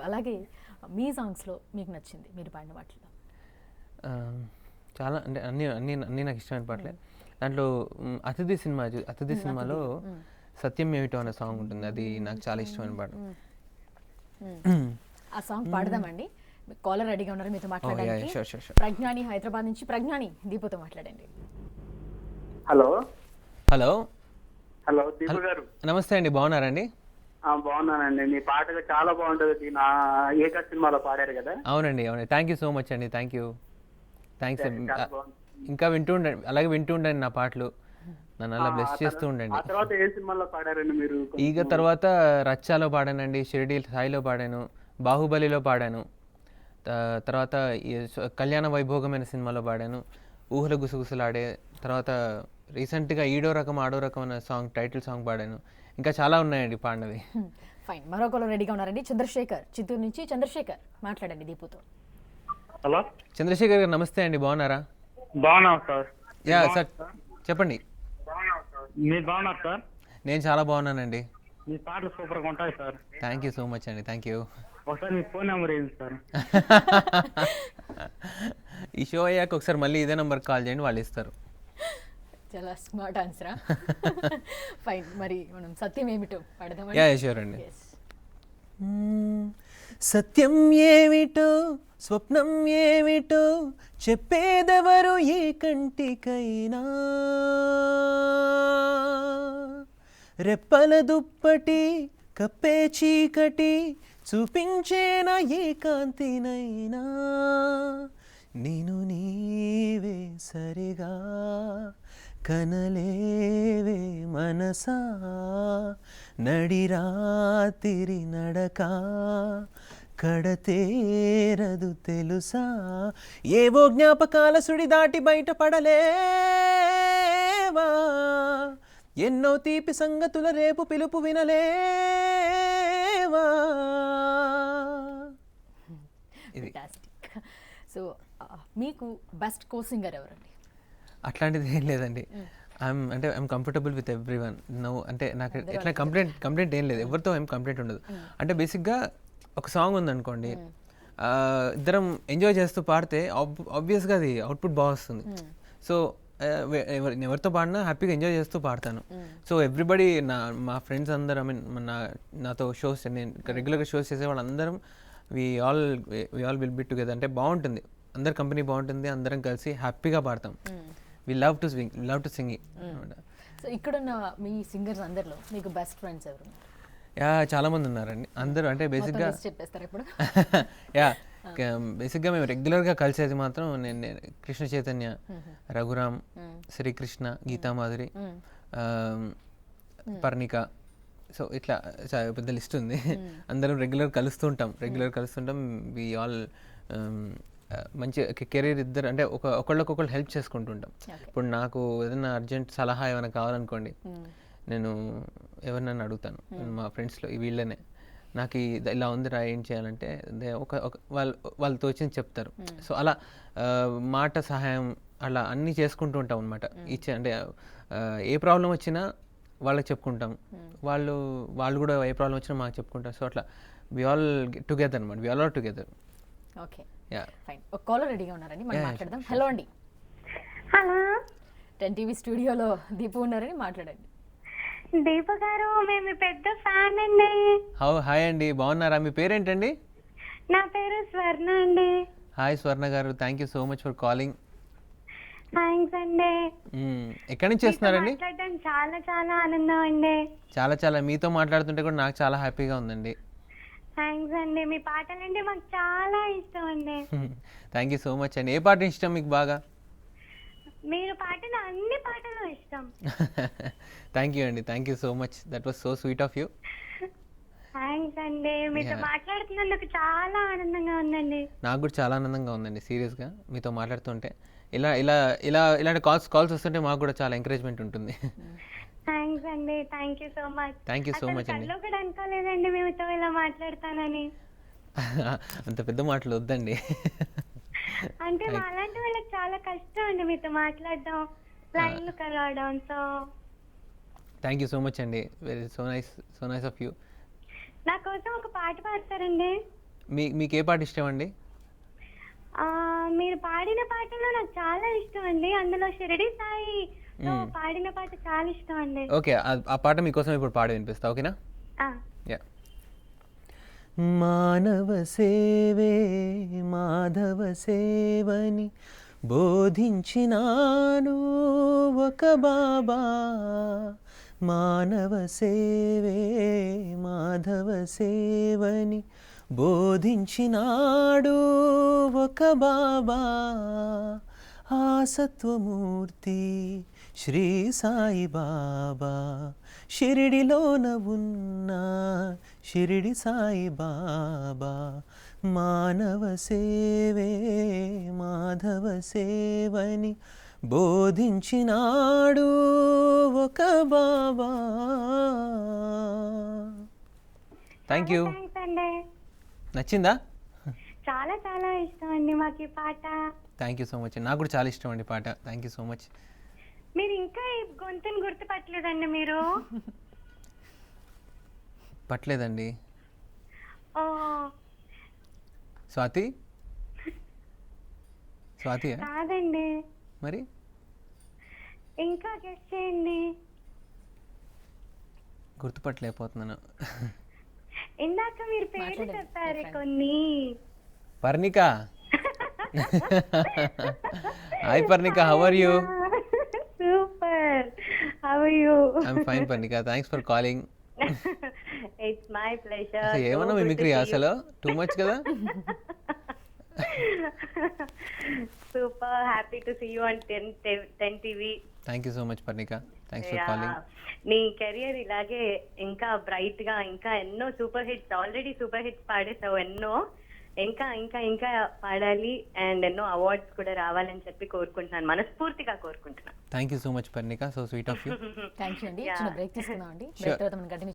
అలాగే మీ సాంగ్స్‌లో మీకు నచ్చింది మీరు పాడిన వాటిలో? చాలా అంటే అన్నీ నాకు ఇష్టమైన పాటలే. దాంట్లో 'అతిథి' సినిమాలో 'సత్యం ఏమిటో' అనే సాంగ్ ఉంటుంది. అది నాకు చాలా ఇష్టమైన పాట. ఆ సాంగ్ పాడదామండి. కాలర్ రెడీగా ఉన్నారు మీతో మాట్లాడడానికి. షూర్. ప్రజ్ఞాని హైదరాబాద్ నుంచి. ప్రజ్ఞాని దీపుతో మాట్లాడండి. హలో హలో హలో దీపు గారు. నమస్తే అండి, బాగున్నారండి? బాగున్నానండి. మీ పాట చాలా బాగుంటుంది. నా ఏక సినిమాలో పాడారు కదా. అవునండి. థ్యాంక్ యూ సో మచ్ అండి. థ్యాంక్స్. చాలా బాగుంది. ఇంకా అలాగే వింటూ ఉండండి నా పాటలు. నన్ను అలా బ్లెస్ చేస్తూ ఉండండి. ఆ తర్వాత ఏ సినిమాలో పాడారండి మీరు? ఈగ తర్వాత రచ్చాలో పాడానండి, షిరిడి సాయిలో పాడాను, బాహుబలిలో పాడాను, తర్వాత కళ్యాణ వైభోగమైన సినిమాలో పాడాను, ఊహల గుసగుసలాడే, తర్వాత రీసెంట్గా ఈడో రకం ఆడో రకం అనే సాంగ్ టైటిల్ సాంగ్ పాడాను. ఇంకా చాలా ఉన్నాయండి పాడినవి. ఫైన్. మరో కాలర్ రెడీగా ఉన్నారండి. చంద్రశేఖర్ చిత్తూరు నుంచి. చంద్రశేఖర్ మాట్లాడండి దీపుతో. హలో చంద్రశేఖర్ గారు నమస్తే అండి, బాగున్నారా? బాగున్నాం సార్. యా సార్, చెప్పండి. మీరు బాగున్నారు సార్? నేను చాలా బాగున్నానండి. మీ పాటలు సూపర్గా ఉంటాయి sir. Thank you so much అండి. Thank you. ఒకసారి మీ ఫోన్ నెంబర్ ఏంటి సార్? ఈ షో అయ్యాక ఒకసారి మళ్ళీ ఇదే నెంబర్కి కాల్ చేయండి, వాళ్ళు ఇస్తారు. చాలా స్మార్ట్ ఆన్సరా. ఫైన్. మరి మనం సత్యం ఏమిటో పాడదామండి. యా షూర్ అండి. Yes. సత్యం ఏమిటో స్వప్నం ఏమిటో చెప్పేదెవరు ఏ కంటికైనా, రెప్పల దుప్పటి కప్పే చీకటి చూపించేనా ఏ కాంతినైనా, నేను నీవే సరిగా కనలేవే మనసా, నడిరాతిరి నడక కడతేరదు తెలుసా, ఏవో జ్ఞాపకాల సుడి దాటి బయటపడలేవా, ఎన్నో తీపి సంగతుల రేపు పిలుపు వినలేవా. ఇది సో మీకు బెస్ట్ కో సింగర్ ఎవరండి? అట్లాంటిది ఏం లేదండి. I'm comfortable with everyone no. అంటే నాకు ఎట్లా కంప్లైంట్ ఏం లేదు, ఎవరితో ఏం కంప్లైంట్ ఉండదు. అంటే బేసిక్గా ఒక సాంగ్ ఉందనుకోండి, ఇద్దరం ఎంజాయ్ చేస్తూ పాడితే ఆబ్వియస్గా అది అవుట్పుట్ బాగా వస్తుంది. సో ఎవరితో పాడినా హ్యాపీగా ఎంజాయ్ చేస్తూ పాడతాను. సో ఎవ్రీబడి మా ఫ్రెండ్స్ అందరూ, నాతో షోస్, నేను రెగ్యులర్గా షోస్ చేసే వాళ్ళందరం we all will be together. అంటే బాగుంటుంది, అందరి కంపెనీ బాగుంటుంది, అందరం కలిసి హ్యాపీగా పాడతాం. We love to sing. So ఇక్కడున్న మీ సింగర్స్ అందరిలో మీకు బెస్ట్ ఫ్రెండ్స్ ఎవరు? యా చాలా మంది ఉన్నారండి. అందరూ అంటే బేసిక్గా చెప్పేస్తారు ఇప్పుడు. యా బేసిక్గా మేము రెగ్యులర్గా కలిసేది మాత్రం నేను కృష్ణ చైతన్య, రఘురామ్, శ్రీకృష్ణ, గీతామాధురి, పర్ణిక. సో ఇట్లా పెద్ద లిస్ట్ ఉంది. అందరం రెగ్యులర్ కలుస్తుంటాం. వి ఆల్ మంచి కెరీర్ ఇద్దరు అంటే ఒకళ్ళకొకళ్ళు హెల్ప్ చేసుకుంటుంటాం. ఇప్పుడు నాకు ఏదైనా అర్జెంట్ సలహా ఏమైనా కావాలనుకోండి, నేను ఎవరినైనా అడుగుతాను మా ఫ్రెండ్స్లో వీళ్ళనే, నాకు ఇలా ఉందిరా ఏం చేయాలంటే వాళ్ళు తోచింది చెప్తారు. సో అలా మాట సహాయం అలా అన్నీ చేసుకుంటూ ఉంటాం అనమాట. అంటే ఏ ప్రాబ్లం వచ్చినా వాళ్ళకి చెప్పుకుంటాం, వాళ్ళు కూడా ఏ ప్రాబ్లం వచ్చినా మాకు చెప్పుకుంటారు. సో అట్లా వి ఆల్ టుగెదర్ అనమాట. We all are together. Okay fine. ఒక కాలర్ రెడీగా ఉన్నారండి, మనం మాట్లాడదాం. హలో అండి. హలో 10 టీవీ స్టూడియోలో దీపు ఉన్నారని మాట్లాడండి. దీపు గారు, మేము పెద్ద ఫ్యాన్ అండి. హాయ్ అండి, బాగున్నారా? మీ పేరేంటండి? నా పేరు స్వర్ణ అండి. హాయ్ స్వర్ణ గారు, thank you so much for calling. Thanks అండి. ఎక్కడి నుంచి చేస్తున్నారండి? మాట్లాడడం చాలా చాలా ఆనందం అండి. చాలా మీతో మాట్లాడుతుంటే కూడా నాకు చాలా హ్యాపీగా ఉందండి. థ్యాంక్స్ అండి. మీ పాటలంటే మాకు చాలా ఇష్టం అండి. థ్యాంక్ యూ సో మచ్ అండి. ఏ పాట ఇష్టం మీకు బాగా? మీరు పాడిన అన్ని పాటలు ఇష్టం. థ్యాంక్ యూ అండి, thank you so much. That was so sweet of you. Thanks అండి. మీతో మాట్లాడుతున్నందుకు చాలా ఆనందంగా ఉందండి. నాకు కూడా చాలా ఆనందంగా ఉందండి, సీరియస్గా మీతో మాట్లాడుతుంటే. ఇలాంటి కాల్స్ వస్తుంటే మాకు కూడా చాలా ఎంకరేజ్మెంట్ ఉంటుంది. థ్యాంక్స్ అండి. Thank you so much. Thank you so much అండి. కల్లో కూడా అనుకోలేదండి మీతో ఇలా మాట్లాడతానని. అంత పెద్ద మాటలు వద్దండి. అంటే అలాంటి వాళ్ళకి చాలా కష్టం అండి మీతో మాట్లాడడం, లైన్లు కలవడం. So thank you so much అండి. Very so nice of you. నా కోసం ఒక పాట పాడతారండి? మీకు ఏ పాట ఇష్టం అండి? మీరు పాడిన పాటలో నాకు చాలా ఇష్టం అండి. అందులో షిరిడి సాయి పాడిన పాట చాలా ఇష్టం అండి. ఓకే, ఆ పాట మీకోసం ఇప్పుడు పాడి వినిపిస్తా, ఓకేనా? యా. మానవ సేవే మాధవ సేవని బోధించినాను ఒక బాబా, మానవ సేవే మాధవ సేవని బోధించినాడు ఒక బాబా, ఆ సత్వమూర్తి శ్రీ సాయి బాబా, షిరిడిలోన ఉన్న షిరిడి సాయి బాబా, మానవ సేవే మాధవ సేవని బోధించినాడు ఒక బాబా. Thank you. థ్యాంక్స్ అండి. నచ్చిందా? చాలా చాలా ఇష్టం అండి మాకు ఈ పాట. Thank you so much. నాకు కూడా చాలా ఇష్టం అండి పాట. Thank you so much. మీరు ఇంకా ఈ గొంతుని గుర్తుపట్టలేదండి మీరు? పట్టలేదండి. ఓ స్వాతి? స్వాతి కాదండి, మరి ఇంకా గెస్ చేయండి. గుర్తుపట్టలేకపోతున్నాను. ఇందాక మీరు పేరు మాట్లాడండి, చెప్పారు my friend. కొన్ని. Parnika. Hi Parnika, how are you? Super, how are you? I'm fine Parnika, thanks for calling. It's my pleasure. అసలు ఏమన్నా మిమిక్రీ అసలు టూ మచ్ కదా. Super happy to see you on 10 TV. Thank you so much Parnika, thanks for calling. నీ career ఇలాగే ఇంకా bright గా, ఇంకా ఎన్నో super hits, already super hits పాడేసావు ఎన్నో, ఇంకా ఇంకా ఇంకా పాడాలి అండ్ ఎన్నో అవార్డ్స్ కూడా రావాలని చెప్పి కోరుకుంటున్నాను, మనస్ఫూర్తిగా కోరుకుంటున్నాను. Thank you so much Parnika, so sweet of you. Thank you అండి. Yeah. చిన్న బ్రేక్ తీసుకుందాం అండి. Sure. బ్రేక్ తర్వాత మనం కంటిన్యూ